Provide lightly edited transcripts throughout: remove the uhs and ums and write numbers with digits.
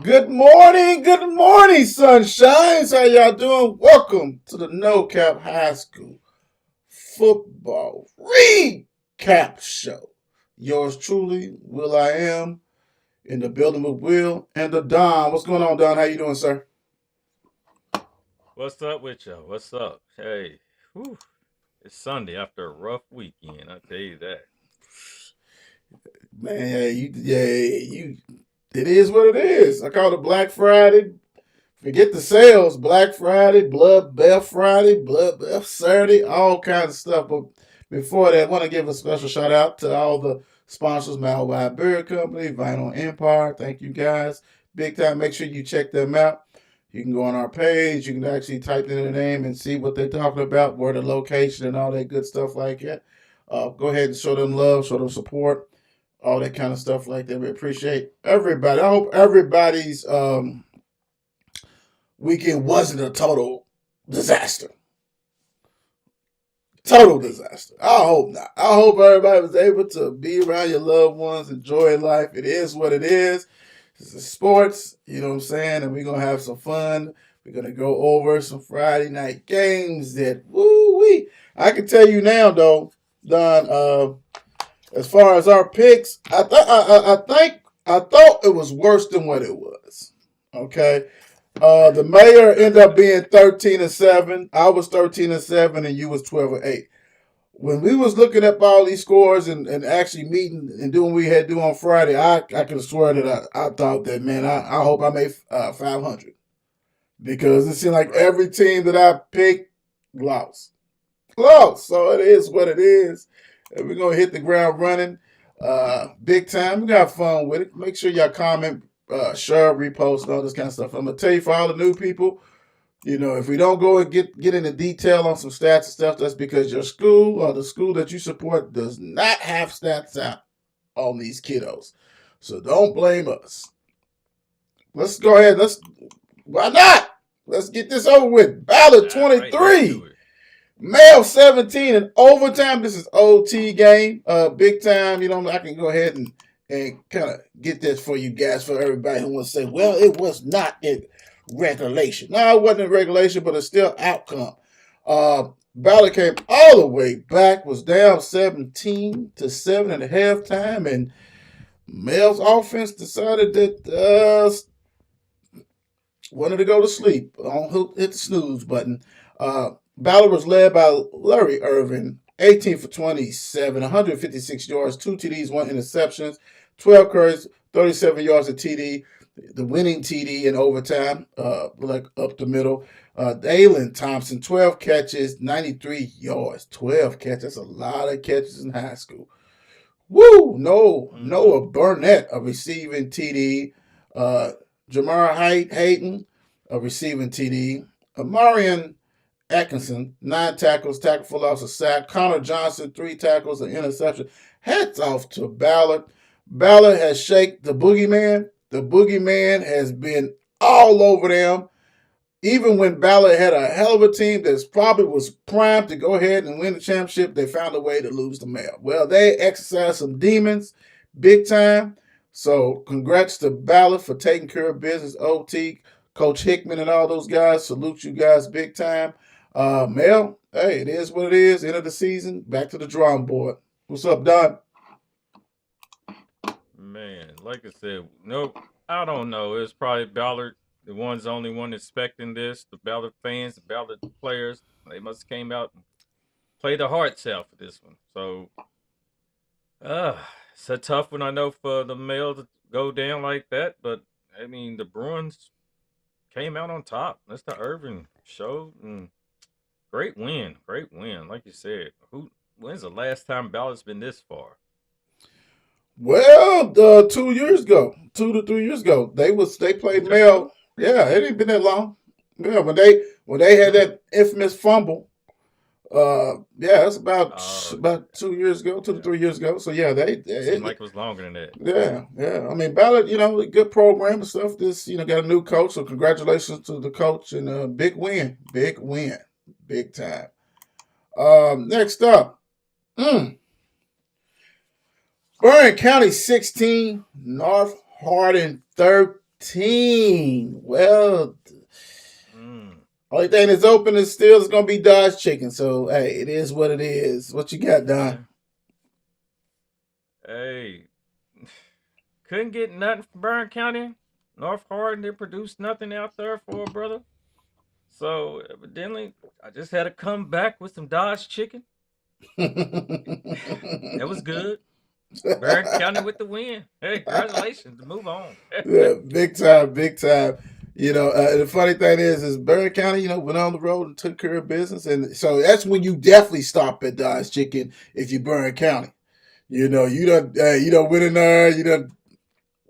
Good morning, sunshines. How y'all doing? Welcome to the No Cap High School Football Recap Show. Yours truly, Will I Am, in the building with Will and the Don. What's going on, Don? How you doing, sir? What's up with y'all? What's up? Hey, whew, it's Sunday after a rough weekend. I tell you that. Man, you. It is what it is. I call it Black Friday. Forget the sales. Black Friday, Blood Bath Saturday, all kinds of stuff. But before that, I want to give a special shout out to all the sponsors, Malwide Beer Company, Vinyl Empire. Thank you guys. Big time. Make sure you check them out. You can go on our page. You can actually type in their name and see what they're talking about, where the location and all that good stuff like that. Go ahead and show them love, show them support, all that kind of stuff like that. We appreciate everybody. I hope everybody's weekend wasn't a total disaster. Total disaster. I hope not. I hope everybody was able to be around your loved ones, enjoy life. It is what it is. This is sports, you know what I'm saying? And we're going to have some fun. We're going to go over some Friday night games that, woo-wee. I can tell you now, though, Don, as far as our picks, I thought it was worse than what it was. Okay. The mayor ended up being 13-7. I was 13-7, and you was 12-8. When we was looking up all these scores and actually meeting and doing what we had to do on Friday, I could have sworn that I thought that, man, I hope I made 500 because it seemed like Right. every team that I picked lost. Lost. So it is what it is. And we're gonna hit the ground running, big time. We got fun with it. Make sure y'all comment, share, repost, and all this kind of stuff. I'm gonna tell you for all the new people, if we don't go and get into detail on some stats and stuff, that's because your school or the school that you support does not have stats out on these kiddos. So don't blame us. Let's go ahead. Why not? Let's get this over with. Ballard All right, let's do 23. it. Male 17 in overtime. This is OT game. Big time. I can go ahead and kind of get this for you guys, for everybody who wants to say, well, it was not in regulation. No, it wasn't in regulation, but it's still outcome. Ballard came all the way back, was down 17-7 at halftime, and Mel's offense decided that wanted to go to sleep. Hit the snooze button. Ballard was led by Larry Irvin, 18 for 27, 156 yards, 2 TDs, 1 interceptions, 12 carries, 37 yards of TD, the winning TD in overtime, like up the middle. Dalen Thompson, 12 catches, 93 yards, 12 catches. That's a lot of catches in high school. Woo! No, Mm-hmm. Noah Burnett, a receiving TD. Uh, Jamar Hayden, a receiving TD. Amarian Atkinson, 9 tackles, tackle for loss, a sack. Connor Johnson, 3 tackles, an interception. Hats off to Ballard. Ballard has shaken the boogeyman. The boogeyman has been all over them. Even when Ballard had a hell of a team that probably was primed to go ahead and win the championship, they found a way to lose the mail. Well, they exercised some demons big time. So congrats to Ballard for taking care of business. OT, Coach Hickman, and all those guys. Salute you guys big time. Mel, hey, it is what it is. End of the season. Back to the drawing board. What's up, Don? Man, like I said, nope. I don't know. It's probably Ballard, the only one expecting this. The Ballard fans, the Ballard players, they must have came out and played their hearts out for this one. So, uh, it's a tough one, I know, for the male to go down like that. But I mean, the Bruins came out on top. That's the Irvin show. And great win. Like you said, when's the last time Ballard's been this far? Well, 2 years ago, 2 to 3 years ago, they played Just two? Mel. Yeah, it ain't been that long. Yeah, when they had Mm. that infamous fumble. Yeah, that's Okay. about 2 years ago, two to Yeah. 3 years ago. So yeah, It seemed like it was longer than that. yeah. I mean, Ballard, a good program and stuff. This, got a new coach, so congratulations to the coach and big win, big time. Next up, mm, Barren County 16, North Hardin 13. 17. Well, Mm. only thing that's open is still is gonna be Dodge Chicken. So hey, it is what it is. What you got, Don? Hey, couldn't get nothing from Barren County. North Hardin, they produced nothing out there for a brother. So evidently, I just had to come back with some Dodge chicken. That was good. Barren County with the win. Hey, congratulations. Move on. Yeah, big time, big time. The funny thing is Barren County, went on the road and took care of business, and so that's when you definitely stop at Dodge Chicken if you Barren County. You don't went in there, you done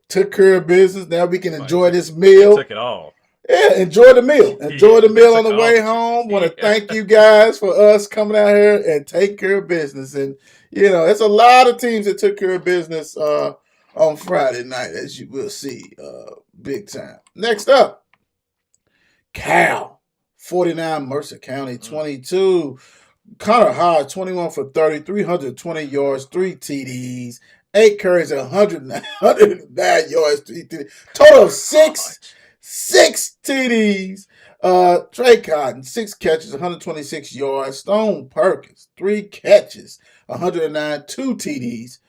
took care of business. Now we can enjoy this They meal. took it all. Yeah, enjoy the meal. Enjoy the They meal on took the all way the chicken. home. Want to Yeah. thank you guys for us coming out here and taking care of business. And it's a lot of teams that took care of business on Friday night, as you will see, big time. Next up, Cal, 49, Mercer County, 22. Connor Hodge, 21 for 30, 320 yards, 3 TDs, 8 carries, 109 yards, 3 TDs. Total of 6 TDs. Trey Cotton, 6 catches, 126 yards. Stone Perkins, 3 catches, 109, 2 TDs.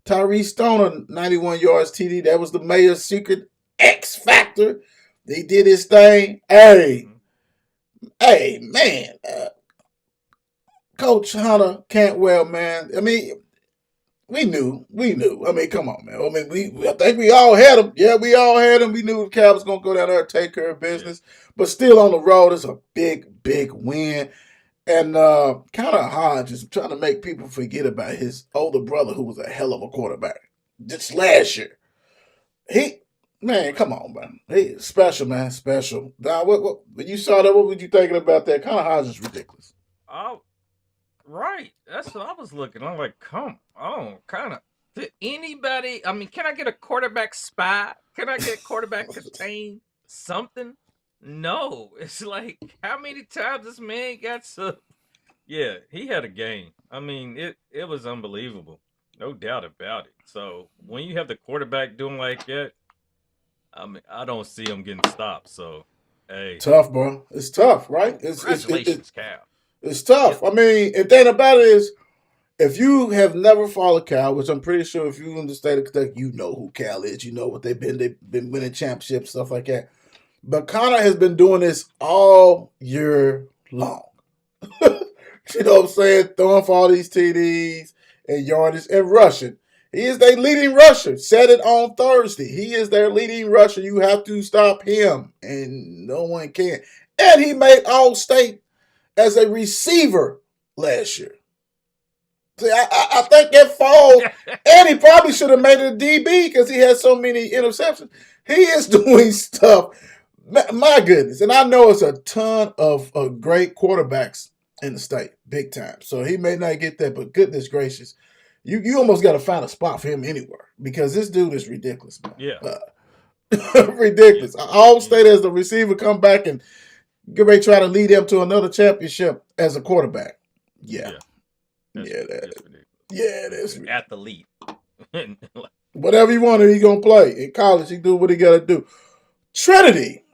Tyree Stoner, 91 yards TD. That was the mayor's secret X factor. They did his thing. Hey, man. Coach Hunter Cantwell, man. I mean, we knew. I mean, come on, man. I mean, I think we all had him. Yeah, we all had him. We knew the Cavs was gonna go down there and take care of business. But still on the road, it's a big, big win. And Connor Hodge is trying to make people forget about his older brother, who was a hell of a quarterback just last year. Man, come on, man. He special, man, special. Don, when you saw that, what were you thinking about that? Connor Hodge is ridiculous. Oh, right. That's what I was looking. I'm like, come on, kind of. To anybody, I mean, can I get a quarterback spy? Can I get a quarterback contain something? No. It's like, how many times this man got so. Yeah, he had a game. I mean, it was unbelievable. No doubt about it. So when you have the quarterback doing like that, I mean, I don't see him getting stopped. So, hey. Tough, bro. It's tough, right? Congratulations, Cal. It's tough. Yep. I mean, the thing about it is, if you have never followed Cal, which I'm pretty sure if you're in the state of Kentucky, you know who Cal is. You know what they've been. They've been winning championships, stuff like that. But Connor has been doing this all year long. You know what I'm saying? Throwing for all these TDs and yardage and rushing. He is their leading rusher. Said it on Thursday. He is their leading rusher. You have to stop him, and no one can. And he made All-State as a receiver last year. See, I think that falls. And he probably should have made it a DB because he had so many interceptions. He is doing stuff. My goodness. And I know it's a ton of great quarterbacks in the state, big time. So he may not get that, but goodness gracious. You almost got to find a spot for him anywhere because this dude is ridiculous, man. Yeah. Ridiculous. All-State as the receiver come back and get ready to try to lead them to another championship as a quarterback. Yeah. That's ridiculous. Yeah, that's athlete. Whatever he wanted, he gonna play. In college, he do what he gotta do. Trinity,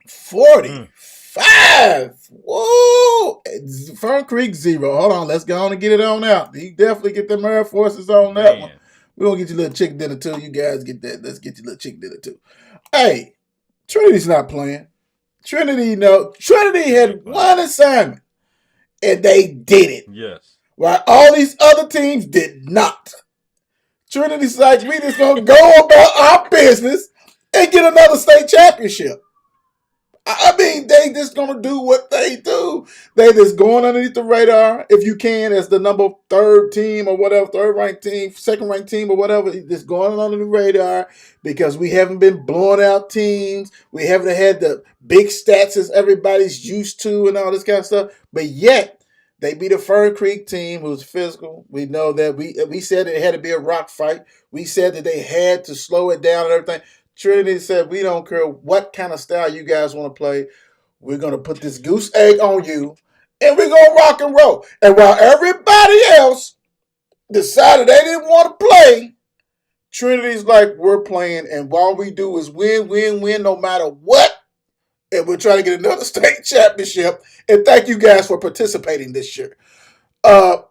45. Whoa! Fern Creek 0. Hold on, let's go on and get it on out. He definitely get them Air Forces on that one. We're gonna get you a little chicken dinner too. You guys get that. Let's get you a little chicken dinner too. Hey, Trinity's not playing. Trinity had one assignment, and they did it. Yes. While all these other teams did not. Trinity's like, we just gonna go about our business and get another state championship. I mean, they just gonna do what they do. They just going underneath the radar, if you can, as the number 3rd team or whatever, 3rd ranked team, 2nd ranked team or whatever, just going under the radar because we haven't been blowing out teams. We haven't had the big stats as everybody's used to and all this kind of stuff. But yet, they beat a Fern Creek team who's physical. We know that we said it had to be a rock fight. We said that they had to slow it down and everything. Trinity said, we don't care what kind of style you guys want to play. We're going to put this goose egg on you, and we're going to rock and roll. And while everybody else decided they didn't want to play, Trinity's like we're playing, and all we do is win, win, win, no matter what. And we're trying to get another state championship. And thank you guys for participating this year.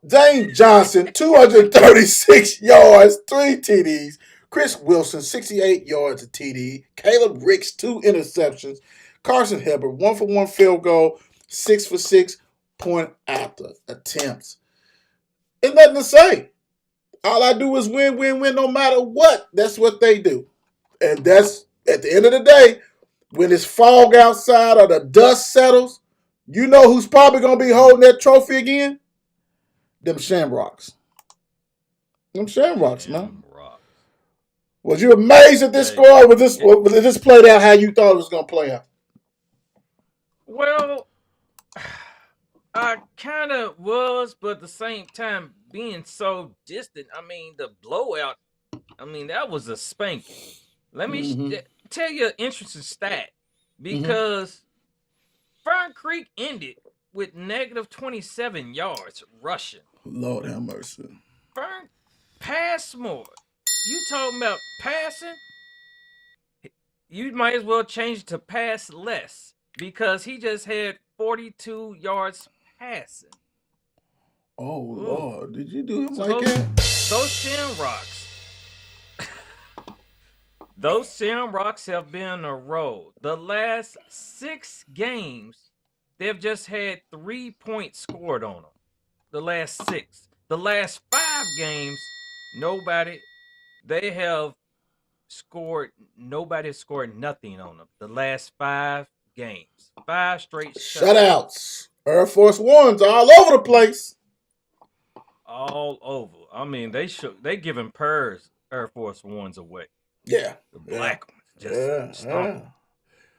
Dane Johnson, 236 yards, 3 TDs. Chris Wilson, 68 yards, a TD. Caleb Ricks, 2 interceptions. Carson Heber, 1-for-1 field goal, 6-for-6 point after attempts. There's nothing to say. All I do is win, win, win, no matter what. That's what they do. And that's, at the end of the day, when it's fog outside or the dust settles, you know who's probably going to be holding that trophy again? Them Shamrocks. Them Shamrocks, man. Was you amazed at this score? Or did this play out how you thought it was going to play out? Well, I kind of was, but at the same time, being so distant, I mean, the blowout, I mean, that was a spanking. Let me tell you an interesting stat, because Fern Creek ended with negative 27 yards rushing. Lord have mercy. Fern passed more. You talking about passing? You might as well change it to pass less, because he just had 42 yards passing. Oh, Lord. Did you do him like that? Those Shamrocks have been on a roll. The last 6 games, they've just had 3 points scored on them. The last 6. The last 5 games, nobody has scored nothing on them. The last 5 games. 5 straight shutouts. Air Force Ones all over the place. All over. I mean, they giving Air Force Ones away. Yeah. The black ones. Just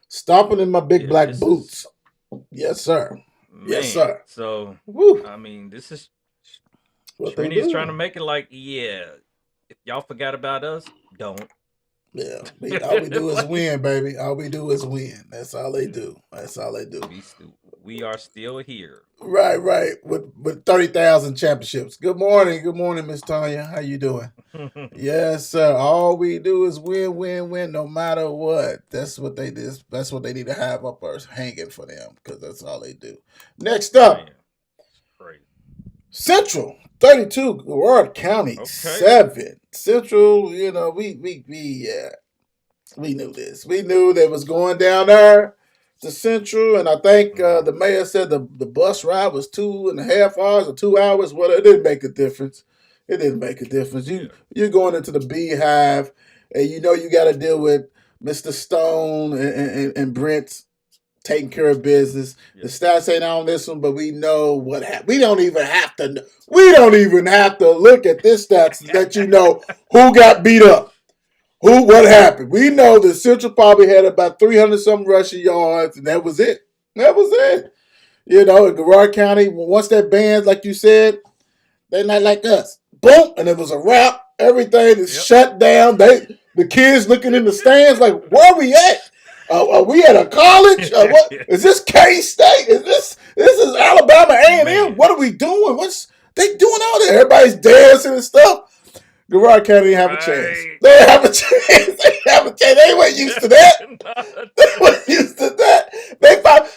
stomping in my big black boots. Yes, sir. Man, yes, sir. So, I mean, this is what Trinity's trying to make it like, if y'all forgot about us, don't. Yeah. All we do is win, baby. All we do is win. That's all they do. That's all they do. We are still here. Right. With 30,000 championships. Good morning, Miss Tanya. How you doing? Yes, sir. All we do is win, win, win, no matter what. That's what they do. That's what they need to have up there hanging for them, because that's all they do. Next up, Central 32, Garrard County 7. Central, we knew this. We knew that was going down there to Central, and I think the mayor said the bus ride was 2.5 hours or 2 hours. Well, it didn't make a difference. It didn't make a difference. You're going into the Beehive, and you got to deal with Mr. Stone and Brent taking care of business. The stats ain't on this one, but we know what happened. We don't even have to look at this stats to let you know who got beat up. What happened? We know that Central probably had about 300-something rushing yards, and that was it. In Garrard County, once that band, like you said, they're not like us. Boom, and it was a wrap. Everything is shut down. The kids looking in the stands like, where are we at? Are we at a college? What is this? K-State? This is Alabama A&M? What are we doing? What's they doing out there? Everybody's dancing and stuff. Garrard County didn't have a chance. They have a chance. They weren't used to that.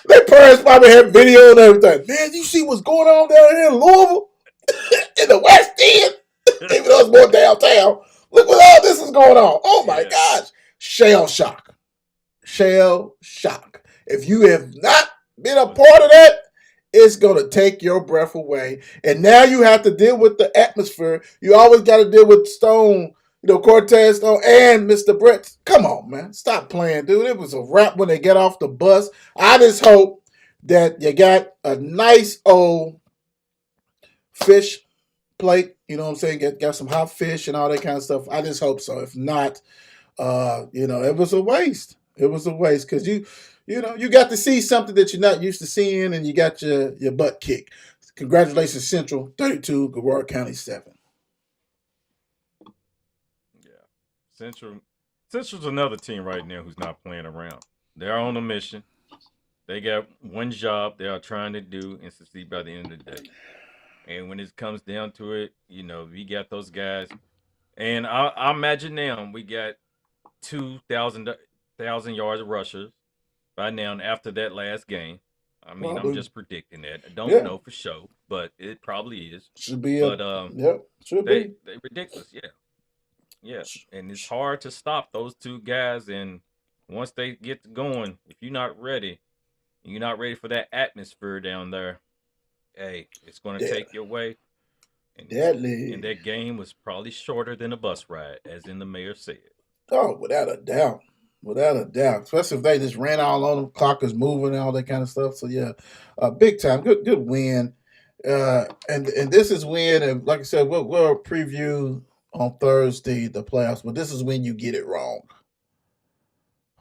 Their parents probably had video and everything. Man, you see what's going on down here in Louisville? In the West End? Even though it's more downtown. Look what all this is going on. Oh my gosh. Shell shock. If you have not been a part of that, it's going to take your breath away. And now you have to deal with the atmosphere. You always got to deal with Stone, Cortez Stone and Mr. Brett. Come on, man. Stop playing, dude. It was a wrap when they get off the bus. I just hope that you got a nice old fish plate. You know what I'm saying? Got some hot fish and all that kind of stuff. I just hope so. If not, it was a waste. It was a waste because you got to see something that you're not used to seeing, and you got your butt kicked. Congratulations, Central 32, Garrard County 7. Yeah, Central's another team right now who's not playing around. They're on a mission. They got one job they are trying to do and succeed by the end of the day. And when it comes down to it, we got those guys. And I imagine now we got 2,000 yards of rushers by now after that last game. I mean, I'm Probably. just predicting that. I don't Yeah. know for sure, but it probably is. Should be But should they be. they ridiculous, yeah, yeah. And it's hard to stop those two guys. And once they get going, if you're not ready for that atmosphere down there, hey, it's going to take your way. And, Deadly. and that game was probably shorter than a bus ride, as in the mayor said. Oh, without a doubt. Without a doubt. Especially if they just ran all on them, clock is moving and all that kind of stuff. So yeah, big time. Good win. And this is when, and like I said, we'll preview on Thursday the playoffs, but this is when you get it wrong.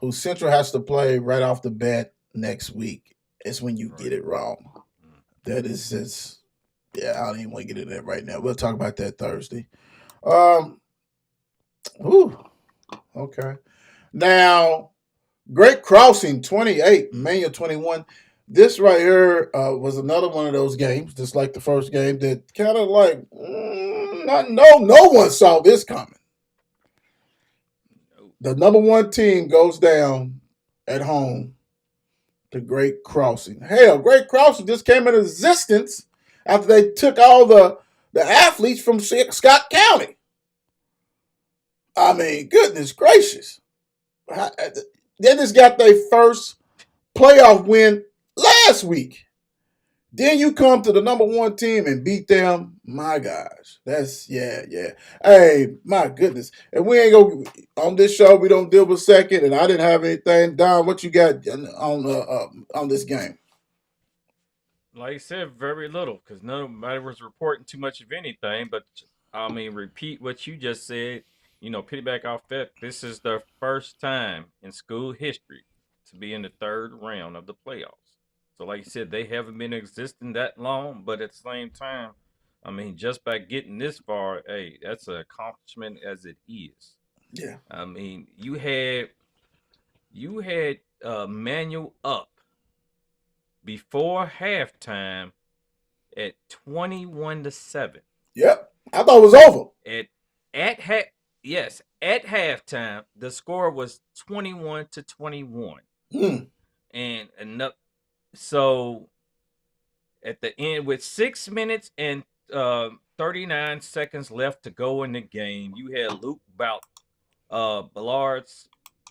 Who Central has to play right off the bat next week. It's when you get it wrong. That is just, yeah, I don't even want to get into that right now. We'll talk about that Thursday. Okay. Now, Great Crossing 28, Manual 21. This right here was another one of those games, just like the first game, that kind of like, no one saw this coming. The number one team goes down at home to Great Crossing. Hell, Great Crossing just came into existence after they took all the athletes from Scott County. I mean, goodness gracious. They just got their first playoff win last week. Then you come to the number one team and beat them. My gosh. That's, yeah. Hey, my goodness. And we ain't going on this show, we don't deal with second, and I didn't have anything. Don, what you got on this game? Like I said, very little, because nobody was reporting too much of anything. But I mean, repeat what you just said. Piggyback off that. This is their first time in school history to be in the third round of the playoffs. So, like you said, they haven't been existing that long, but at the same time, I mean, just by getting this far, hey, that's an accomplishment as it is. Yeah. I mean, you had Manual up before halftime at 21-7. Yep. I thought it was over. At halftime, the score was 21-21. And enough. So at the end, with 6 minutes and 39 seconds left to go in the game, you had Luke Ballard's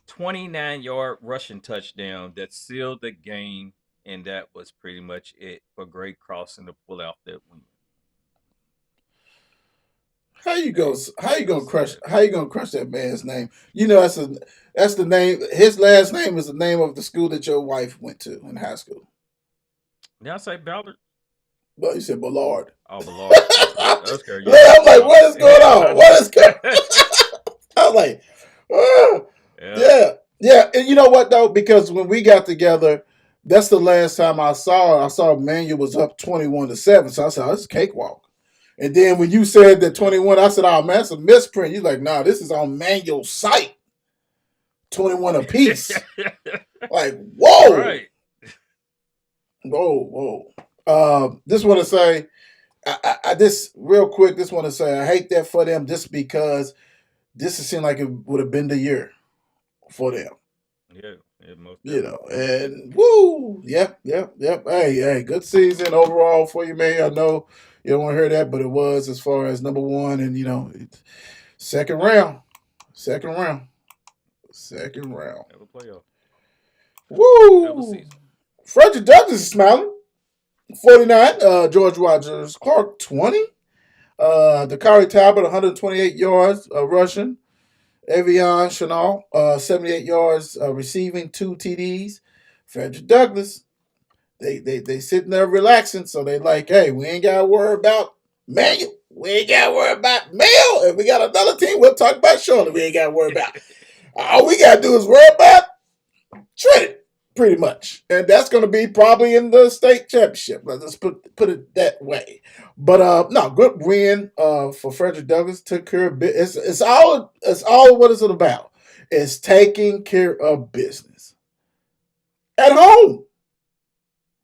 29-yard rushing touchdown that sealed the game, and that was pretty much it for Great Crossing to pull out that win. How you gonna crush that man's name? That's the name. His last name is the name of the school that your wife went to in high school. Did I say Ballard? Well, you said Ballard. Oh, Ballard. I'm like, what is going on? What is going on? I'm like, yeah. And you know what though? Because when we got together, that's the last time I saw Manual was up 21-7. So I said, oh, this is cakewalk. And then when you said that 21, I said, oh man, that's a misprint. You're like, nah, this is on Manual's site. 21 apiece. Like, whoa. Right. Whoa. Just want to say, I just real quick, just want to say I hate that for them just because this seemed like it would have been the year for them. Yeah, most and woo, yep. Hey, good season overall for you, man. I know you don't want to hear that, but it was as far as number one, and second round. Have a playoff. Woo! Have a season. Fredrick Douglas is smiling. 49. George Rogers Clark 20. Dakari Talbot 128 yards rushing. Evian Chanel 78 yards receiving, 2 TDs. Fredrick Douglas, they sitting there relaxing, so they like, hey, we ain't got to worry about Manual. We ain't got to worry about Mail. And we got another team we'll talk about shortly. We ain't got to worry about. All we got to do is worry about Trinity, pretty much. And that's going to be probably in the state championship. Let's put it that way. But no, good win for Fredrick Douglas. Took care of business. It's all what it's about. It's taking care of business at home.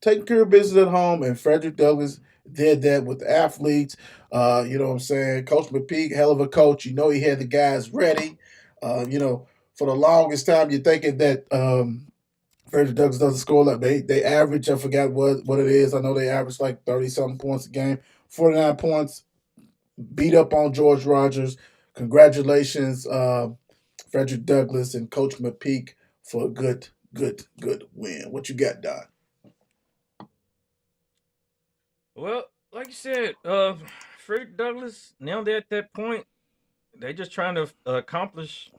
Taking care of business at home, and Fredrick Douglas did that with the athletes. You know what I'm saying? Coach McPeak, hell of a coach. You know he had the guys ready. You know, for the longest time, you're thinking that Fredrick Douglass doesn't score like they average. I forgot what it is. I know they average like 30-something points a game. 49 points, beat up on George Rogers. Congratulations, Fredrick Douglass and Coach McPeak for a good win. What you got, Don? Well, like you said, Frederick Douglass, now they're at that point, they just trying to accomplish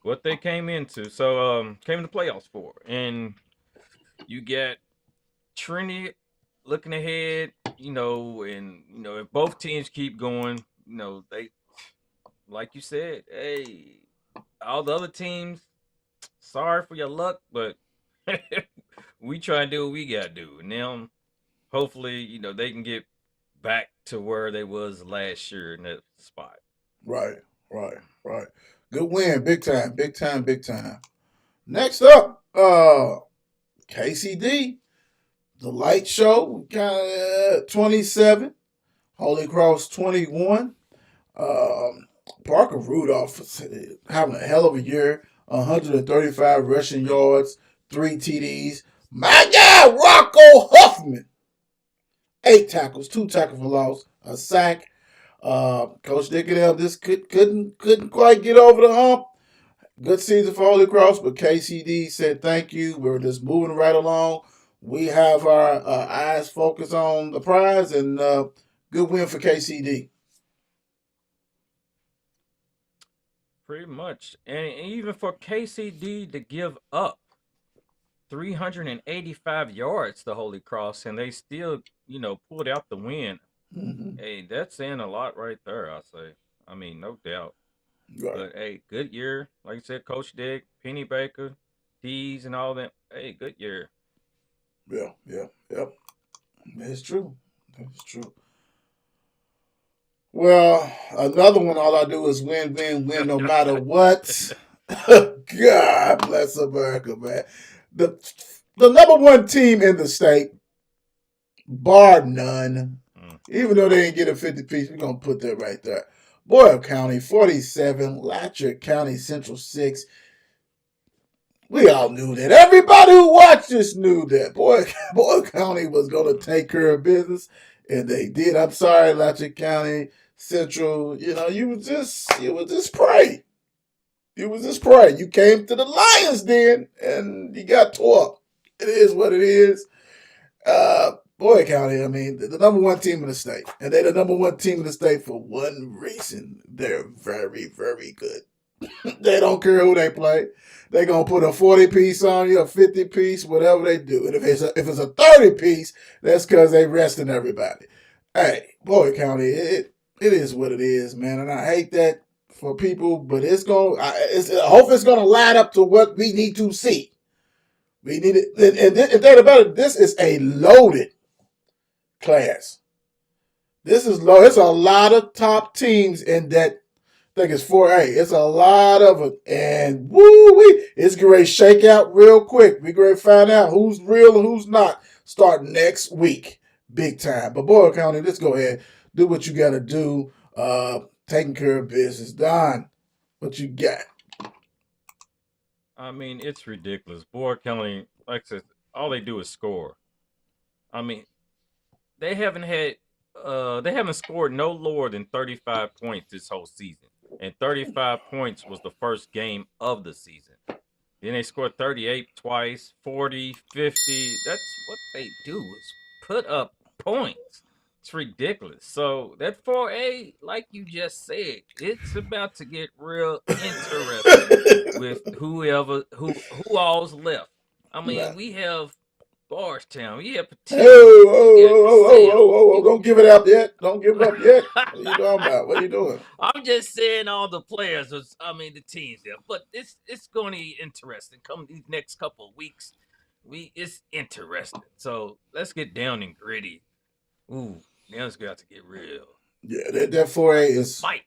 what they came into. So, came in the playoffs for. And you get Trinity looking ahead, and, if both teams keep going, they, like you said, hey, all the other teams, sorry for your luck, but we try and do what we got to do. Now, hopefully, they can get back to where they was last year in that spot. Right. Good win, big time. Next up, KCD, the light show, 27, Holy Cross 21. Parker Rudolph having a hell of a year, 135 rushing yards, 3 TDs. My guy, Rocco Huffman, 8 tackles, 2 tackles for loss, a sack. Coach Dickinell just couldn't quite get over the hump. Good season for Holy Cross, but KCD said thank you. We're just moving right along. We have our eyes focused on the prize, and good win for KCD. Pretty much. And even for KCD to give up 385 yards to Holy Cross, and they still, pulled out the win. Mm-hmm. Hey, that's saying a lot right there, I say. I mean, no doubt. Right. But, hey, good year. Like I said, Coach Dick, Penny Baker, D's, and all that. Hey, good year. Yeah. It's true. Well, another one, all I do is win, no matter what. God bless America, man. The number one team in the state, bar none. Even though they didn't get a 50 piece, we're going to put that right there. Boyle County, 47. Letcher County, Central 6. We all knew that. Everybody who watched this knew that. Boyle County was going to take care of business, and they did. I'm sorry, Letcher County, Central. You was just pray. You was just pray. You came to the Lions Den, and you got tore up. It is what it is. Boyle County, I mean, the number one team in the state. And they're the number one team in the state for one reason. They're very, very good. They don't care who they play. They're going to put a 40 piece on you, a 50 piece, whatever they do. And if it's a 30 piece, that's because they resting everybody. Hey, Boyle County, it is what it is, man. And I hate that for people, but I hope it's going to line up to what we need to see. We need it. And think about it, this is a loaded class. This is low. It's a lot of top teams in that. I think it's 4A. It's a lot of it. And woo-wee, it's going to shake out real quick. We're going to find out who's real and who's not starting next week. Big time. But Boyle County, let's go ahead. Do what you got to do. Taking care of business. Don, what you got? I mean, it's ridiculous. Boyle County, like I said, all they do is score. I mean, they haven't scored no lower than 35 points this whole season. And 35 points was the first game of the season. Then they scored 38 twice, 40, 50. That's what they do is put up points. It's ridiculous. So that 4A, like you just said, it's about to get real interesting with who all's left. I mean, we have Bardstown. We have Paducah. Oh, don't give it up yet. Don't give it up yet. What are you talking about? What are you doing? I'm just saying all the players, the teams there. But it's going to be interesting. Come these next couple of weeks, it's interesting. So let's get down and gritty. Ooh, now it's got to get real. Yeah, that 4A is fight.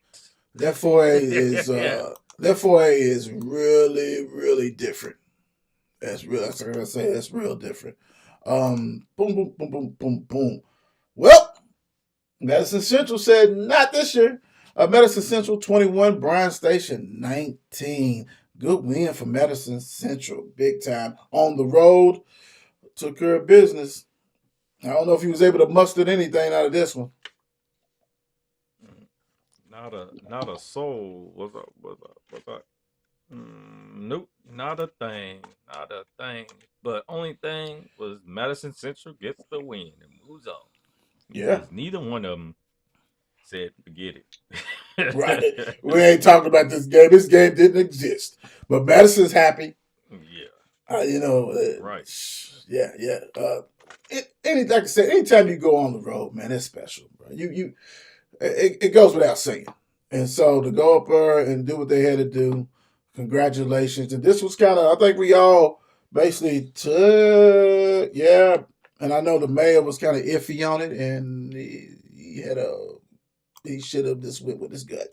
That 4A is that 4A is really, really different. That's real. That's real different. Boom. Well, Madison Central said not this year. Madison Central 21, Bryan Station 19. Good win for Madison Central, big time on the road. Took care of business. I don't know if he was able to muster anything out of this one. Not a soul. Was a nope, not a thing, not a thing. But only thing was Madison Central gets the win and moves on. Yeah. Because neither one of them said forget Right. it. We ain't talking about this game. This game didn't exist. But Madison's happy. Yeah. Right. Right. Yeah, yeah. Like I said, anytime you go on the road, man, it's special, bro. It goes without saying. And so to go up there and do what they had to do, congratulations. And this was kind of, I think we all basically took, yeah. And I know the mayor was kind of iffy on it, and he should have just went with his gut.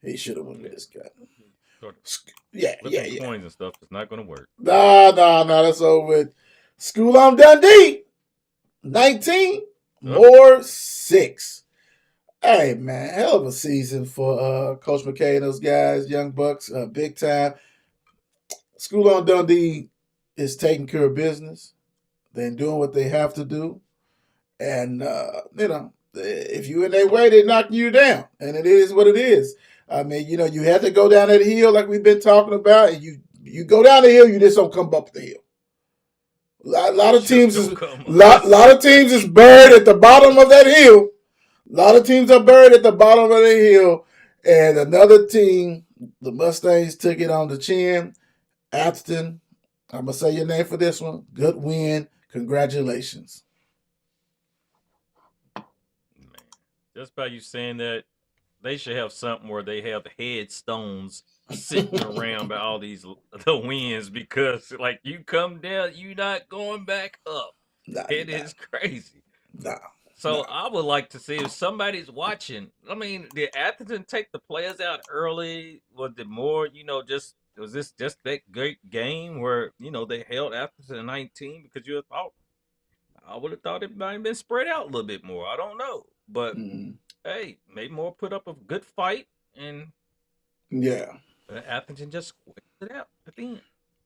He should have went with his gut. Yeah. Coins and stuff is not going to work. No, that's over with. School on Dundee, 19, more 6. Hey, man, hell of a season for Coach McKay and those guys, Young Bucks, big time. School on Dundee is taking care of business. They're doing what they have to do. And, if you're in their way, they're knocking you down. And it is what it is. I mean, you had to go down that hill like we've been talking about. And you go down the hill, you just don't come up the hill. A lot of teams is buried at the bottom of that hill. A lot of teams are buried at the bottom of the hill. And another team, the Mustangs, took it on the chin. Atherton, I'm going to say your name for this one. Good win. Congratulations. Man, just by you saying that, they should have something where they have headstones sitting around by all the wins, because like you come down, you're not going back up. It is crazy. So I would like to see if somebody's watching. I mean, did Atherton take the players out early? Was it more, was this just that great game where, they held Atherton 19? Because I would have thought it might have been spread out a little bit more. I don't know. But hey, maybe more put up a good fight, and Atherton just squeezed it out at the end.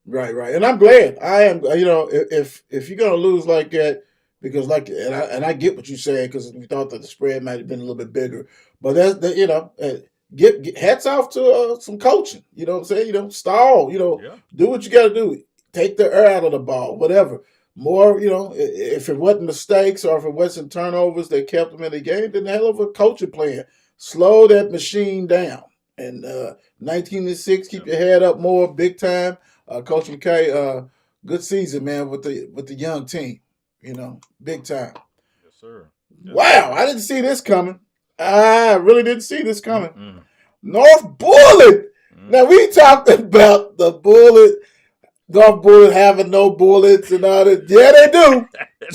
Right. And I'm glad. I am. If you're gonna lose like that, because and I get what you're saying, because we thought that the spread might have been a little bit bigger, but get hats off to some coaching. You know what I'm saying? Stall. Do what you got to do. Take the air out of the ball. Whatever. More. If it wasn't mistakes or if it wasn't turnovers that kept them in the game, then the hell of a coaching plan. Slow that machine down. And 19-6, keep your head up more, big time. Coach McKay, good season, man, with the young team. Big time. Yes, sir. Wow, I didn't see this coming. I really didn't see this coming. Mm-hmm. North Bullitt. Mm-hmm. Now, we talked about the Bullitt, North Bullitt having no bullets and all that. Yeah, they do.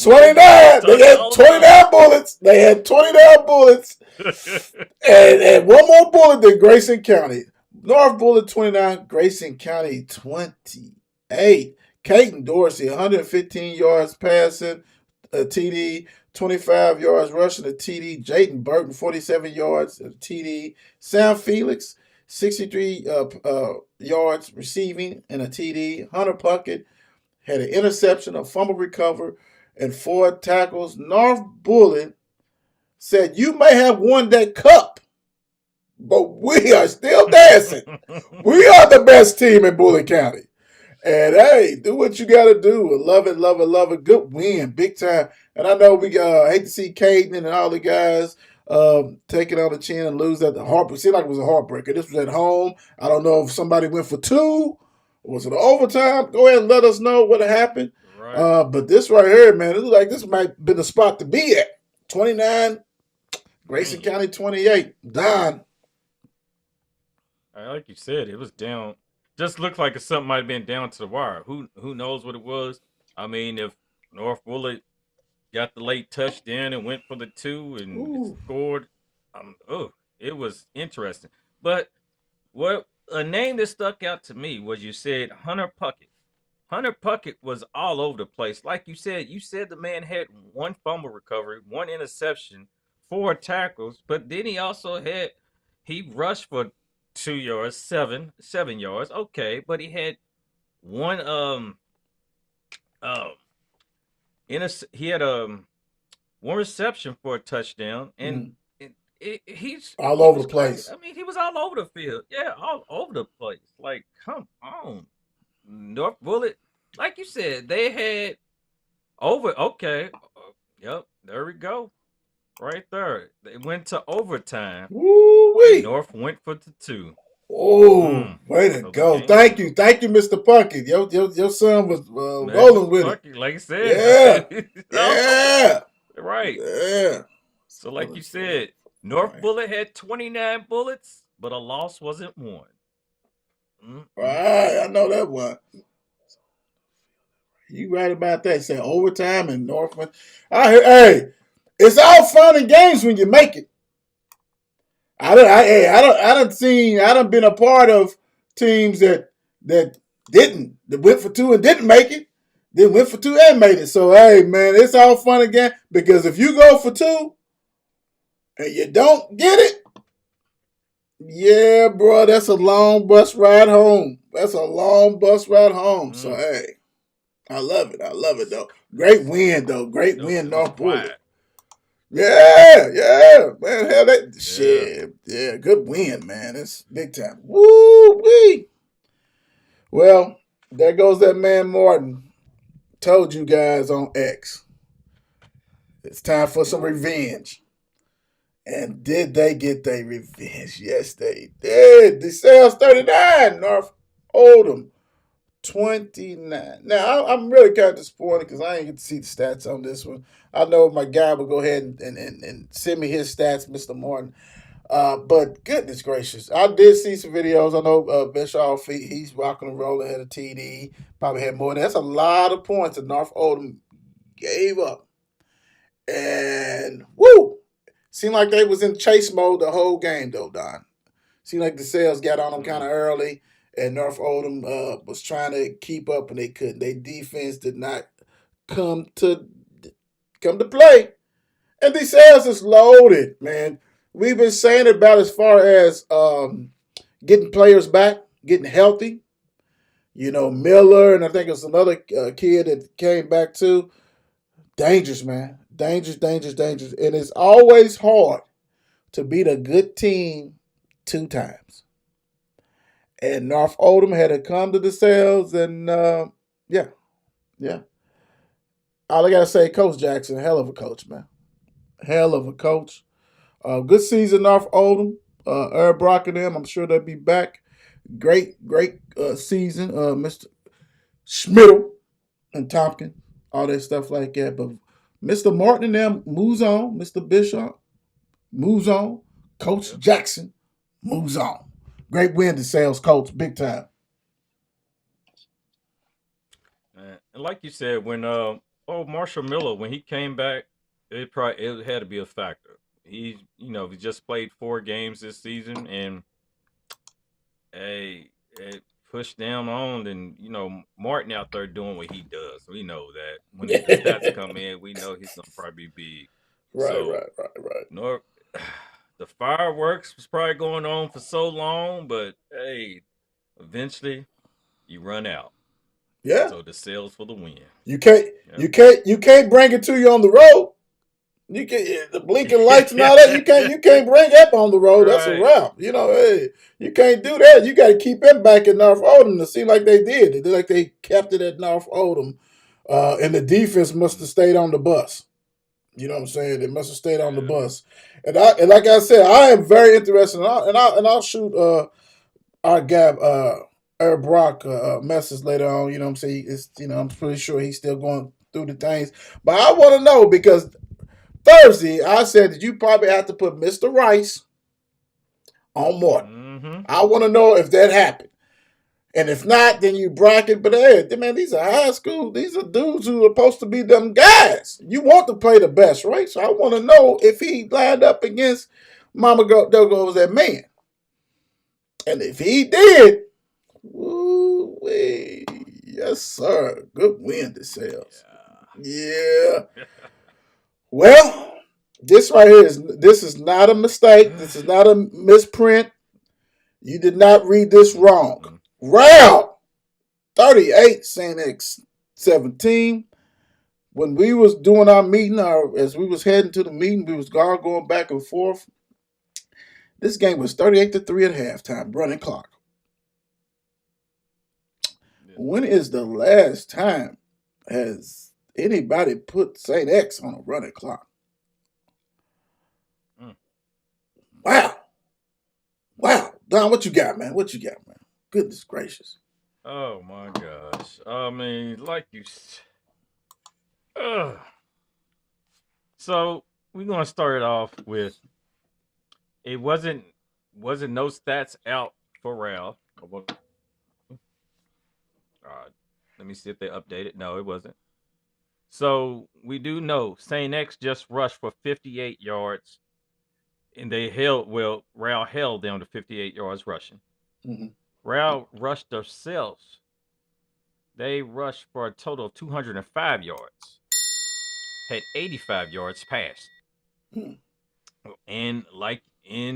29. They had 29 bullets. They had 29 bullets. and one more bullet than Grayson County. North Bullitt 29, Grayson County 28. Caden Dorsey, 115 yards passing, a TD, 25 yards rushing, a TD. Jayden Burton, 47 yards, a TD. Sam Felix, 63 yards receiving and a TD. Hunter Puckett had an interception, a fumble recover, and 4 tackles. North Bullitt said, you may have won that cup, but we are still dancing. We are the best team in Bullitt County. And, hey, do what you got to do. Love it. Good win, big time. And I know we hate to see Caden and all the guys take it on the chin and lose at the heartbreak. It seemed like it was a heartbreaker. This was at home. I don't know if somebody went for 2. Was it overtime? Go ahead and let us know what happened. Right. But this right here, man, it looks like this might have been the spot to be at. 29, Grayson County 28. Don. Like you said, it was down. Just looked like something might have been down to the wire. Who knows what it was? I mean, if North Bullitt got the late touchdown and went for the 2 and scored, it was interesting. But what a name that stuck out to me was, you said Hunter Puckett. Hunter Puckett was all over the place. Like you said the man had one fumble recovery, one interception, 4 tackles, but then he rushed for 2 yards, 7 yards. Okay, but he had one uh he had one reception for a touchdown, and he's all he over was the place. crazy. I mean, he was all over the field. Yeah, all over the place. Like, come on. North Bullitt, like you said, they had over. Okay, yep, there we go, right there. They went to overtime. Woo-wee. North went for the 2. Oh, way to go! Thank you, Mr. Puckett. Your son was rolling with it. Like I said, yeah, right. Yeah. So, like you said, North Bullitt had 29 bullets, but a loss wasn't one. Right, I know that one. You right about that. Say overtime and Northman. Hey, it's all fun and games when you make it. I done been a part of teams that went for 2 and didn't make it. Then went for 2 and made it. So hey, man, it's all fun again because if you go for 2 and you don't get it, yeah, bro, that's a long bus ride home. So hey, I love it though. Great win though. Great win, North Bullitt. Yeah, man. Hell, that shit. Yeah, good win, man. It's big time. Woo-wee. Well, there goes that man Martin. Told you guys on X. It's time for some revenge. And did they get their revenge? Yes, they did. DeSales 39, North Oldham 29. Now, I'm really kind of disappointed because I ain't get to see the stats on this one. I know my guy will go ahead and send me his stats, Mr. Martin. But goodness gracious, I did see some videos. I know Bischoff, he's rocking and rolling, had a TD, probably had more. That's a lot of points that North Oldham gave up. And, woo! Seemed like they was in chase mode the whole game, though, Don. Seemed like DeSales got on them kind of early, and North Oldham was trying to keep up, and they couldn't. Their defense did not come to play. And DeSales is loaded, man. We've been saying about as far as getting players back, getting healthy. You know, Miller, and I think it's another kid that came back too. Dangerous, man. Dangerous. And it's always hard to beat a good team 2 times. And North Oldham had to come to DeSales, and yeah. All I got to say, Coach Jackson, hell of a coach, man. Hell of a coach. Good season, North Oldham. Eric Brock and them, I'm sure they'll be back. Great season. Mr. Schmittle and Tompkins, all that stuff like that. But Mr. Martin and them moves on. Mr. Bishop moves on. Coach Jackson moves on. Great win to sales coach, big time. And like you said, when Marshall Miller, when he came back, it had to be a factor. He just played 4 games this season, and it pushed them on. And Martin out there doing what he does. We know that when the stats come in, we know he's gonna probably be right. The fireworks was probably going on for so long, but hey, eventually you run out. Yeah. So DeSales for the win. You can't bring it to you on the road. You can't the blinking lights and all that. You can't bring up on the road. Right. That's a wrap. Hey, you can't do that. You got to keep them back in North Oldham. It seemed like they did. It did like they kept it at North Oldham, and the defense must have stayed on the bus. You know what I'm saying? They must have stayed on the bus. And like I said, I am very interested. And I'll shoot our guy Eric Brock message later on. You know what I'm saying? I'm pretty sure he's still going through the things. But I want to know because Thursday I said that you probably have to put Mr. Rice on Morton. Mm-hmm. I want to know if that happened. And if not, then you bracket. But hey, man, these are high school. These are dudes who are supposed to be them guys. You want to play the best, right? So I want to know if he lined up against Mama Dogo's that man. And if he did, ooh-wee, Yes, sir. Good win, DeSales. Yeah. Yeah. Well, this right here is not a mistake. This is not a misprint. You did not read this wrong. Ryle, 38, St. X 17. When we was doing our meeting, as we was heading to the meeting, we was going back and forth. This game was 38-3 at halftime, running clock. When is the last time has anybody put St. X on a running clock? Wow. Don, what you got, man? Goodness gracious. Oh my gosh. I mean, like you. So we're gonna start it off with. It wasn't no stats out for Ryle. Let me see if they updated. No, it wasn't. So we do know St. X just rushed for 58 yards, and Ryle held them to 58 yards rushing. Mm-hmm. Ryle rushed themselves. They rushed for a total of 205 yards. Had 85 yards passed. And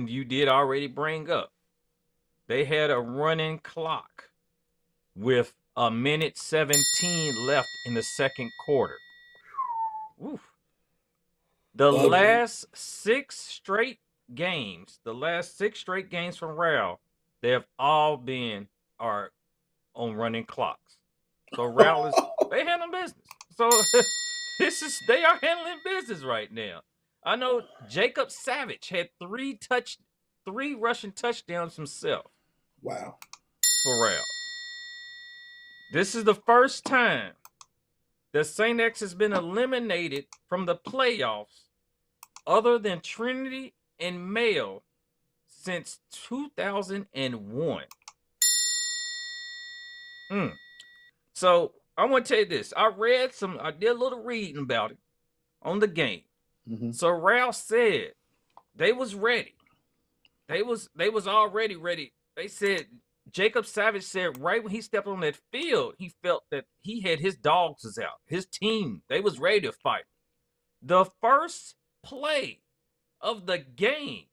you did already bring up, they had a running clock with a minute 17 left in the second quarter. Oof. The last six straight games from Ryle, they have all been on running clocks. So Ryle they handling business. So they are handling business right now. I know Jacob Savage had three rushing touchdowns himself. Wow. For Ryle. This is the first time that St. X has been eliminated from the playoffs other than Trinity and Mayo since 2001. So I want to tell you this. I did a little reading about it on the game. Mm-hmm. So Ryle said they was ready. They was already ready. They said Jacob Savage said right when he stepped on that field, he felt that he had his dogs out. His team, they was ready to fight. The first play of the game,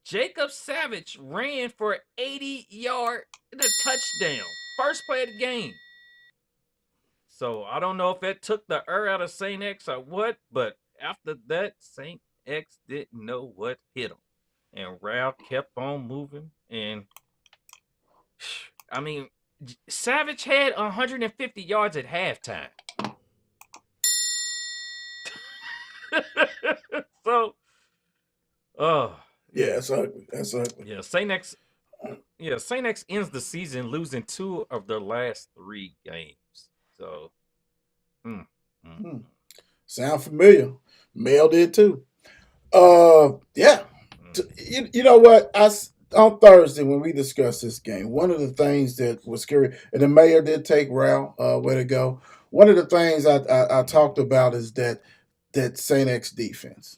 Jacob Savage ran for 80 yards and a touchdown. First play of the game. So I don't know if that took the out of St. X or what, but after that, St. X didn't know what hit him. And Ryle kept on moving. And, I mean, Savage had 150 yards at halftime. So, yeah, that's ugly. Yeah, St. X ends the season losing 2 of their last 3 games. So, sound familiar. Mel did too. Yeah. You know what? On Thursday when we discussed this game, one of the things that was scary, and the mayor did take Ryle, way to go. One of the things I talked about is that St. X defense.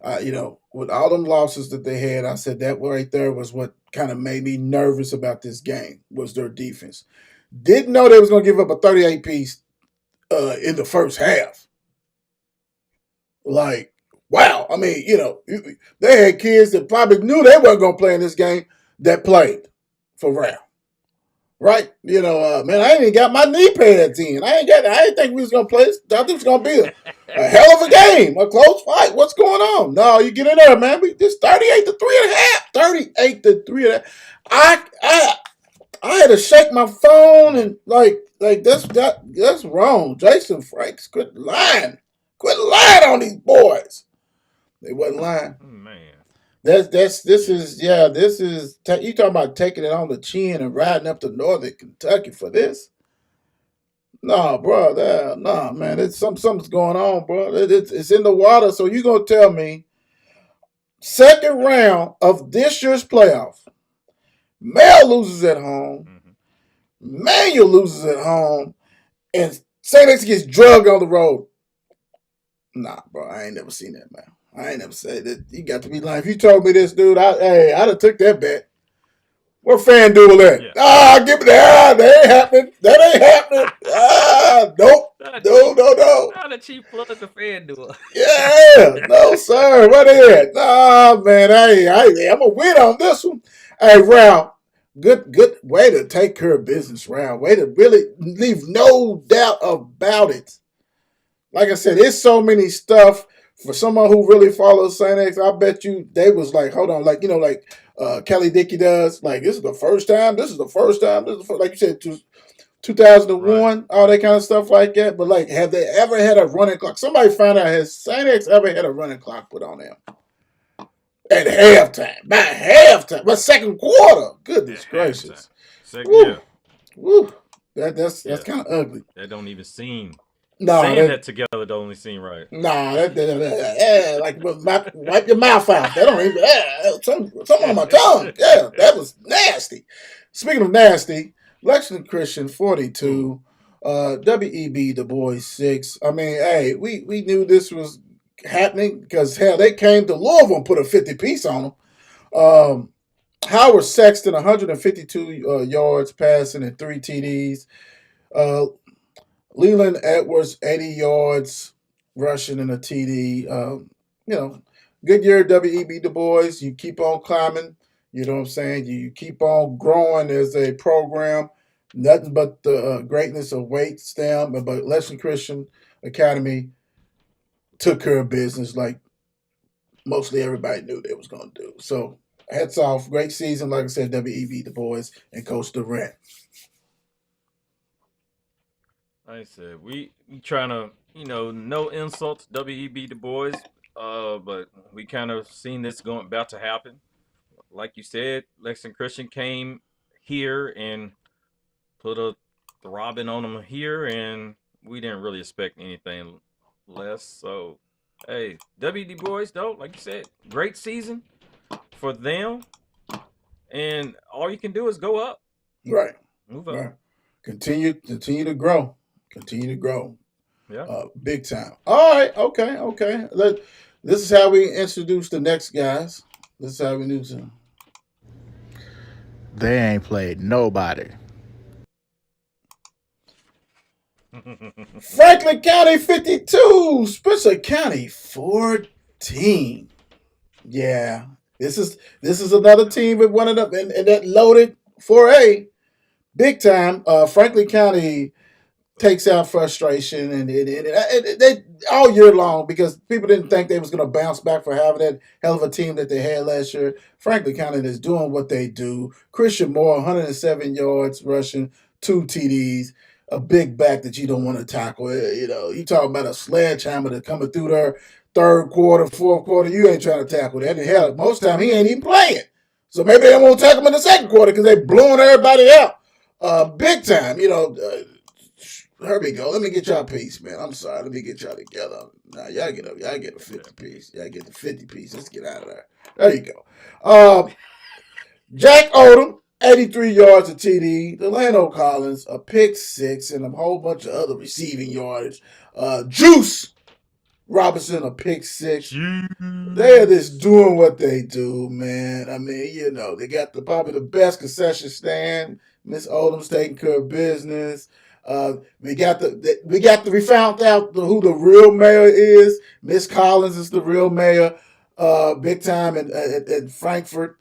With all them losses that they had, I said that right there was what kind of made me nervous about this game was their defense. Didn't know they was going to give up a 38-piece in the first half. Like, wow. I mean, they had kids that probably knew they weren't going to play in this game that played for Ryle. Right? Man, I ain't even got my knee pads in. I didn't think we was going to play this. I think it was going to be a hell of a game, a close fight. What's going on? No, you get in there, man. We just 38-3.5. 38-3.5. I had to shake my phone and like that's wrong. Jason Franks, quit lying on these boys. They wasn't lying. Man. This is you talking about taking it on the chin and riding up to Northern Kentucky for this? No, bro, man. Something's going on, bro. It's in the water. So you gonna tell me second round of this year's playoff, Mel loses at home, Manuel loses at home, and St. X gets drugged on the road. Nah, bro, I ain't never seen that, man. I ain't never said that. You got to be lying. If you told me this, dude, I'd have took that bet. Where FanDuel at? Yeah. Give me that. That ain't happening. That ain't happening. Nope. No. Not a cheap plug to FanDuel. Yeah, no, sir. What is it? Nah, man. I'm gonna win on this one. Hey, Ralph, good way to take care of business, Ralph. Way to really leave no doubt about it. Like I said, it's so many stuff for someone who really follows Saint X. I bet you they was like, hold on, like Kelly Dickey does. Like this is the first time. This is the first time. This is the first, like you said, 2001, Right. all that kind of stuff like that. But like, have they ever had a running clock? Somebody found out, has Saint X ever had a running clock put on them at halftime? By halftime, but second quarter. Goodness gracious! Woo, Yeah. woo. That's kind of ugly. That don't even seem. No, Saying that together don't even seem right. nah, like wipe your mouth out. That don't even something on my tongue. Yeah, that was nasty. Speaking of nasty, Lexington Christian 42, WEB DuBois 6. I mean, hey, we knew this was happening because hell, they came to Louisville and put a 50 piece on them. Howard Sexton 152 yards passing and 3 TDs. Uh, Leland Edwards, 80 yards rushing and a TD. Good year, WEB DuBois. You keep on climbing. You know what I'm saying? You keep on growing as a program. Nothing but the greatness of weight stem. But Lexington Christian Academy took care of business like mostly everybody knew they was going to do. So hats off. Great season. Like I said, WEB DuBois and Coach Durant. Like I said, we trying to, no insults, WEB DuBois, but we kind of seen this about to happen. Like you said, Lexington Christian came here and put a throbbing on them here, and we didn't really expect anything less. So, hey, WEB DuBois, though, like you said, great season for them, and all you can do is go up. Right. Move up. Right. Continue to grow. Continue to grow. Yeah. Big time. All right. Okay. This is how we introduce the next guys. This is how we do them. They ain't played nobody. Franklin County 52, Spencer County 14. Yeah, this is another team with one of them and that loaded 4A big time. Franklin County takes out frustration and they all year long because people didn't think they was going to bounce back for having that hell of a team that they had last year. Franklin County is doing what they do. Christian Moore, 107 yards rushing, 2 TDs, a big back that you don't want to tackle. You talking about a sledgehammer that coming through there third quarter, fourth quarter. You ain't trying to tackle that. And hell, most of the time he ain't even playing. So maybe they won't tackle him in the second quarter because they blowing everybody out. Big time, here we go. Let me get y'all a piece, man. I'm sorry. Let me get y'all together. Nah, y'all get up. Y'all get a 50 piece. Y'all get the 50 piece. Let's get out of there. There you go. Jack Oldham, 83 yards of TD. Delano Collins, a pick 6, and a whole bunch of other receiving yardage. Juice Robinson, a pick 6. They're just doing what they do, man. I mean, they got probably the best concession stand. Miss Oldham's taking care of business. We found out who the real mayor is. Miss Collins is the real mayor. Big time in Frankfurt.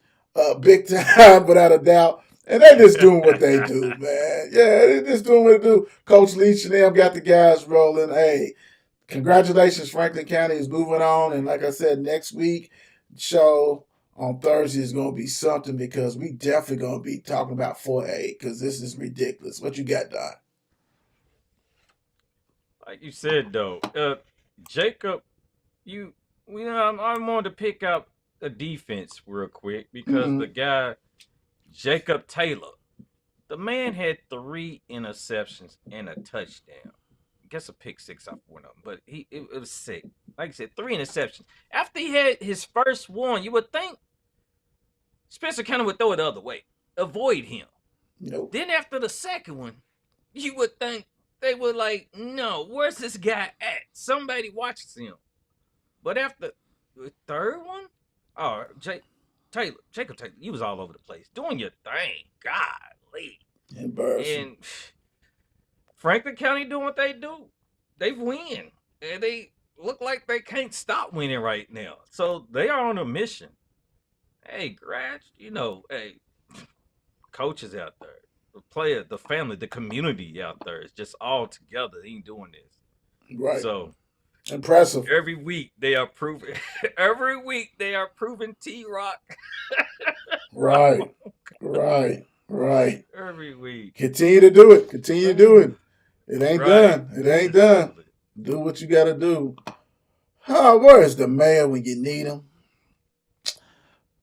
Big time without a doubt. And they're just doing what they do, man. Yeah, they're just doing what they do. Coach Leach and them got the guys rolling. Hey, congratulations, Franklin County is moving on. And like I said, next week show on Thursday is going to be something because we definitely going to be talking about 4A because this is ridiculous. What you got, Don? Like you said, though, Jacob, I wanted to pick out a defense real quick because the guy, Jacob Taylor, the man had 3 interceptions and a touchdown. I guess a pick 6 off one of them, but it was sick. Like I said, 3 interceptions. After he had his first one, you would think Spencer County would throw it the other way, avoid him. Nope. Then after the second one, you would think they were like, no, where's this guy at? Somebody watches him. But after the third one, Jacob Taylor, he was all over the place doing your thing. Golly. Embarrassing. And Franklin County doing what they do. They win. And they look like they can't stop winning right now. So they are on a mission. Hey, grads, hey, coaches out there, the player, the family, the community out there is just all together. They ain't doing this. Right. So impressive. every week they are proving. Every week they are proving T-Rock. Right. Right. Every week. Continue to do it. Continue to do it. It ain't done. It ain't done. Do what you got to do. Where's the mayor when you need him?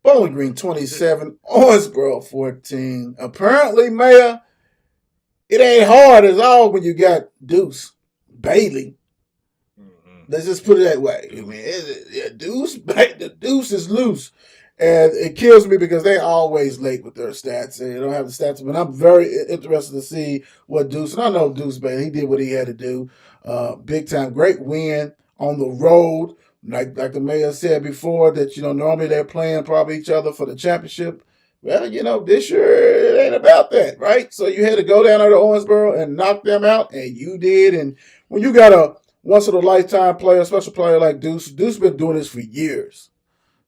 Bowling Green 27, Owensboro 14. Apparently, Mayor, it ain't hard at all when you got Deuce Bailey. Mm-hmm. Let's just put it that way. I mean, the Deuce is loose. And it kills me because they're always late with their stats. They don't have the stats. But I'm very interested to see what Deuce, and I know Deuce Bailey, he did what he had to do. Big time, great win on the road. Like the mayor said before, that, normally they're playing probably each other for the championship. Well, this year it ain't about that, right? So you had to go down there to Owensboro and knock them out, and you did. And when you got a once-in-a-lifetime player, special player like Deuce been doing this for years.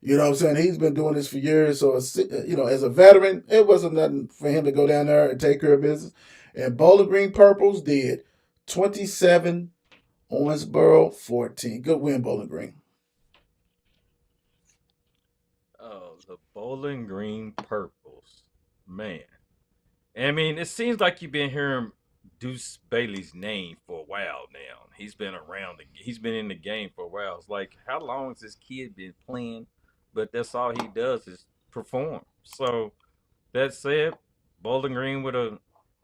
You know what I'm saying? He's been doing this for years. So, as a veteran, it wasn't nothing for him to go down there and take care of business. And Bowling Green Purples did 27, Owensboro 14. Good win, Bowling Green. The Bowling Green Purples. Man. I mean, it seems like you've been hearing Deuce Bailey's name for a while now. He's been around. He's been in the game for a while. It's like, how long has this kid been playing? But that's all he does is perform. So, that said, Bowling Green with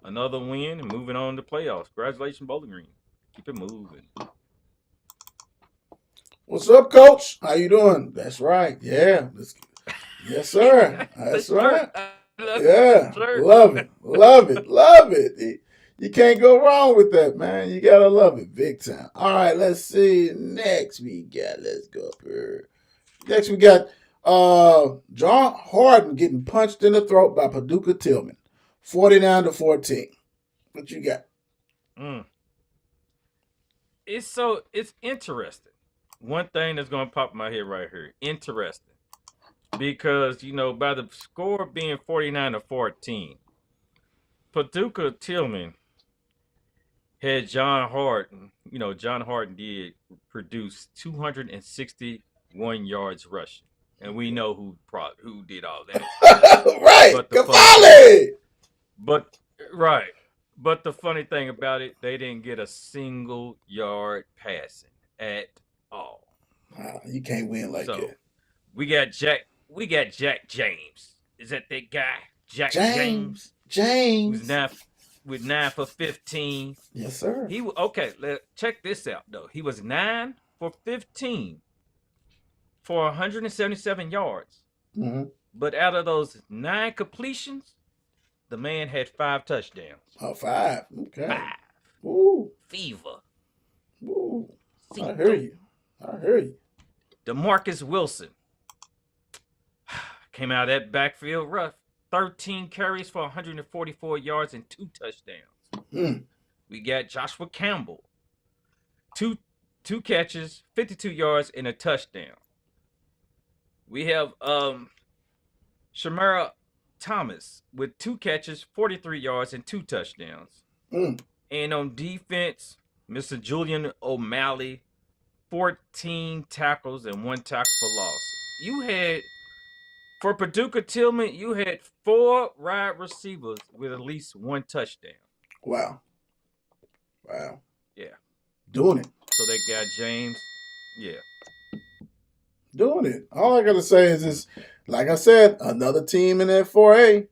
another win and moving on to playoffs. Congratulations, Bowling Green. Keep it moving. What's up, Coach? How you doing? That's right. Yeah. Yes, sir. That's right. Yeah. Love it. You can't go wrong with that, man. You got to love it big time. All right, let's see. Let's go up here. Next we got John Hardin getting punched in the throat by Paducah Tilghman. 49-14. What you got? It's interesting. One thing that's going to pop in my head right here. Interesting. Because, by the score being 49-14, Paducah Tilghman had John Hardin. John Hardin did produce 261 yards rushing. And we know who did all that. Right. Cavalli! But the funny thing about it, they didn't get a single yard passing at all. Wow, you can't win like that. We got Jack James. Is that guy? James. James. With 9 for 15. Yes, sir. Check this out though. He was 9 for 15 for 177 yards. Mm-hmm. But out of those 9 completions, the man had 5 touchdowns. Oh, 5. Okay. 5. Ooh. Fever. Ooh. I hear you. DeMarcus Wilson came out of that backfield rough. 13 carries for 144 yards and 2 touchdowns. We got Joshua Campbell. Two catches, 52 yards, and a touchdown. We have Shamara Thomas with 2 catches, 43 yards, and 2 touchdowns. And on defense, Mr. Julian O'Malley, 14 tackles and 1 tackle for loss. For Paducah Tilghman, you had 4 wide receivers with at least 1 touchdown. Wow. Yeah. Doing it. So that guy James, doing it. All I got to say is this, like I said, another team in that 4A.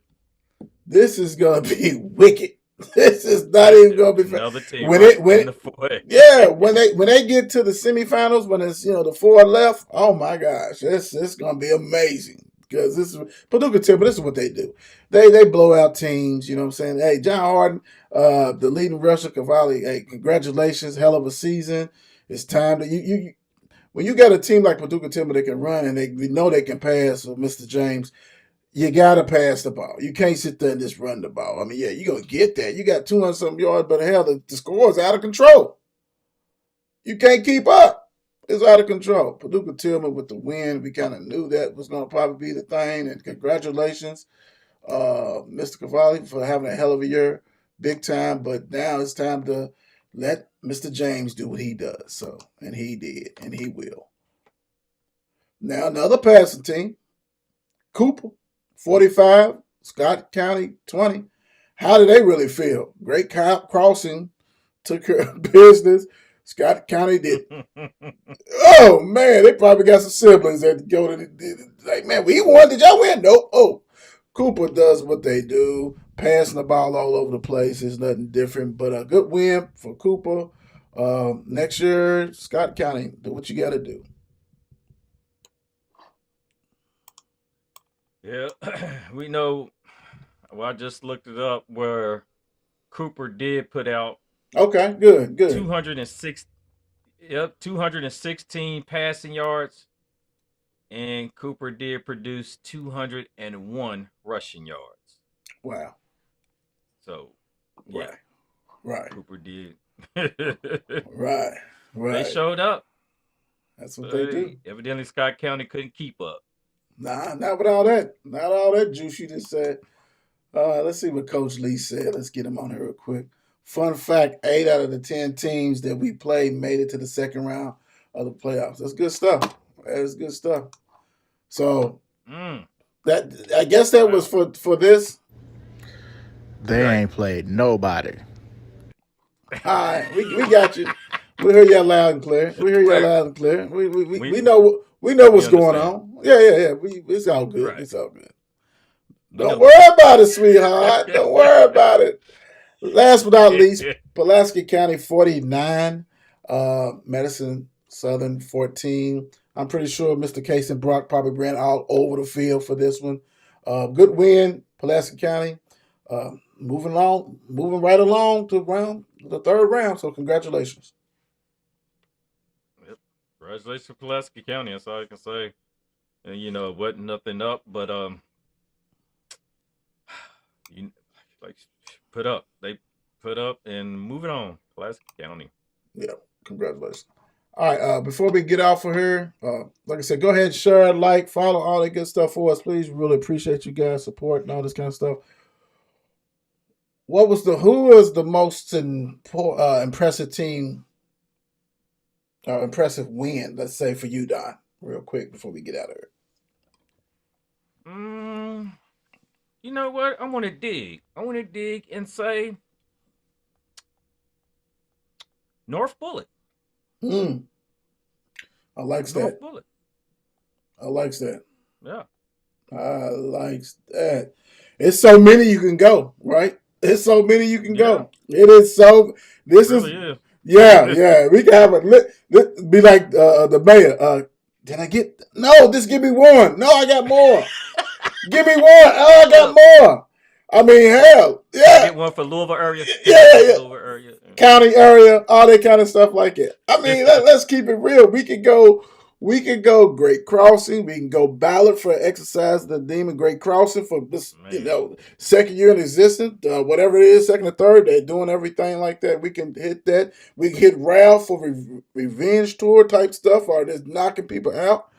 This is going to be wicked. This is not even going to be another team in the 4A. Yeah, when they get to the semifinals, when it's the 4 left, oh my gosh, it's going to be amazing. Because this is Paducah Tilghman, this is what they do. They blow out teams, you know what I'm saying? Hey, John Hardin, the leading rusher, Cavalli, hey, congratulations, hell of a season. It's time to when you got a team like Paducah Tilghman that can run and we know they can pass with Mr. James, you got to pass the ball. You can't sit there and just run the ball. I mean, yeah, you're going to get that. You got 200-something yards, but hell, the score is out of control. You can't keep up. It's out of control. Paducah Tilghman with the win. We kind of knew that was going to probably be the thing. And congratulations, Mr. Cavalli, for having a hell of a year. Big time. But now it's time to let Mr. James do what he does. So, and he did, and he will. Now, another passing team, Cooper, 45, Scott County, 20. How did they really feel? Great crossing, took care of business. Scott County did. Oh, man, they probably got some siblings that go to like, man, we won. Did y'all win? Nope. Oh, Cooper does what they do, passing the ball all over the place. It's nothing different, but a good win for Cooper. Next year, Scott County, do what you got to do. Yeah, we know. Well, I just looked it up where Cooper did put out. Okay, good. 216 passing yards, and Cooper did produce 201 rushing yards. Wow. So, yeah, right. Cooper did. Right. They showed up. That's what they do. Evidently, Scott County couldn't keep up. Nah, not with all that. Not all that juice you just said. Let's see what Coach Lee said. Let's get him on here real quick. Fun fact, 8 out of the 10 teams that we played made it to the second round of the playoffs. That's good stuff. That is good stuff. So that I guess that was for this. They ain't played nobody. All right, we got you. We hear you loud and clear. We know what's going on. Yeah. It's all good. Right. It's all good. Don't worry about it, sweetheart. Don't worry about it. Last but not least, Pulaski County 49, Madison Southern 14. I'm pretty sure Mr. Case and Brock probably ran all over the field for this one. Good win, Pulaski County. Moving right along to the third round. So congratulations. Yep. Congratulations to Pulaski County. That's all I can say. And it wasn't nothing up, but They put up and moving on. Pulaski County. Yeah, congratulations. All right, before we get off of here, like I said, go ahead, share, like, follow, all that good stuff for us, please. Really appreciate you guys' support and all this kind of stuff. Who was the most impressive team or impressive win, let's say, for you, Don, real quick before we get out of here? You know what? I want to dig and say North Bullitt. I likes that. North Bullitt. I likes that. Yeah. I likes that. It's so many you can go, right? It's so many you can go. It is so. This really is. Yeah. We can have be like the mayor. Did I get? No, just give me one. No, I got more. Give me one. Oh, I got more. I mean, hell, yeah. Get one for Louisville area. Yeah. Louisville area. County area, all that kind of stuff like that. I mean, let's keep it real. We can go Great Crossing. We can go Ballard for Exercise the Demon. Great Crossing for this, second year in existence. Whatever it is, second or third, they're doing everything like that. We can hit that. We can hit Ryle for revenge tour type stuff, or just knocking people out.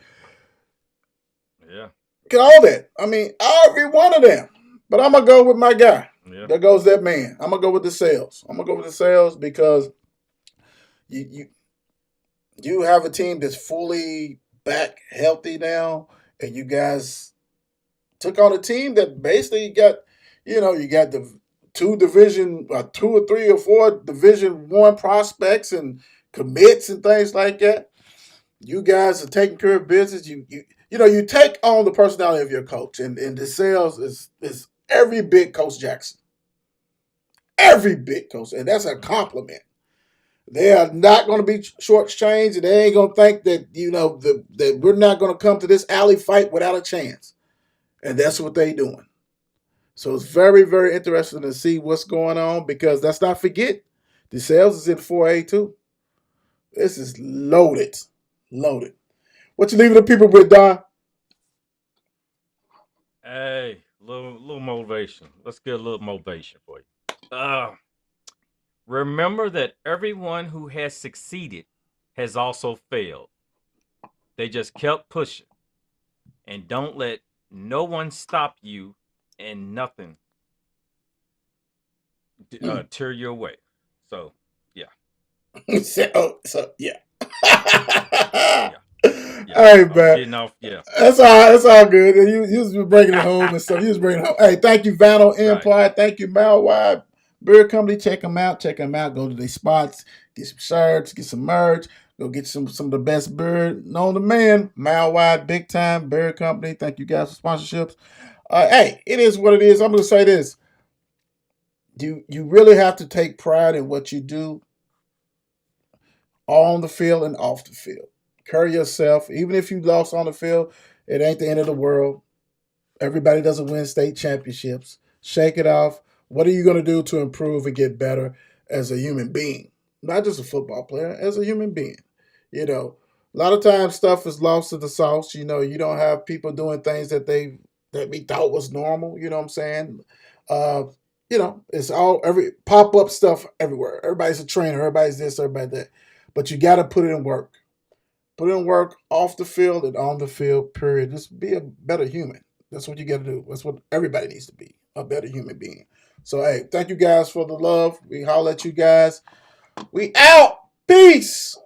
Yeah. Get all that. I mean, every one of them. But I'm gonna go with my guy. Yeah. There goes that man. I'm gonna go with DeSales. Because you have a team that's fully back healthy now, and you guys took on a team that basically got, you got the two or three or four Division I prospects and commits and things like that. You guys are taking care of business. You take on the personality of your coach, and DeSales is every bit Coach Jackson. Every bit Coach, and that's a compliment. They are not going to be shortchanged, and they ain't going to think that that we're not going to come to this alley fight without a chance, and that's what they're doing. So it's very, very interesting to see what's going on, because let's not forget, DeSales is in 4A too. This is loaded. Loaded. What you leaving the people with, Don? Hey, little motivation. Let's get a little motivation for you. Remember that everyone who has succeeded has also failed. They just kept pushing. And don't let no one stop you and nothing tear you away. So, yeah. Yeah. Yeah. Hey, I'm man. getting off. Yeah. That's all good. You was bringing it home and stuff. You was bringing it home. Hey, thank you, Vinyl Empire. Right. Thank you, Malwide Beer Company. Check them out. Go to their spots. Get some shirts. Get some merch. Go get some of the best beer known to man. Malwide Big Time Beer Company. Thank you guys for sponsorships. Hey, it is what it is. I'm going to say this. You really have to take pride in what you do on the field and off the field. Carry yourself. Even if you lost on the field, it ain't the end of the world. Everybody doesn't win state championships. Shake it off. What are you going to do to improve and get better as a human being? Not just a football player, as a human being. You know, a lot of times stuff is lost to the sauce. You know, you don't have people doing things that we thought was normal. You know what I'm saying? It's all every pop-up stuff everywhere. Everybody's a trainer. Everybody's this, everybody that. But you got to put in work. Put in work off the field and on the field, period. Just be a better human. That's what you got to do. That's what everybody needs to be, a better human being. So, hey, thank you guys for the love. We holler at you guys. We out. Peace.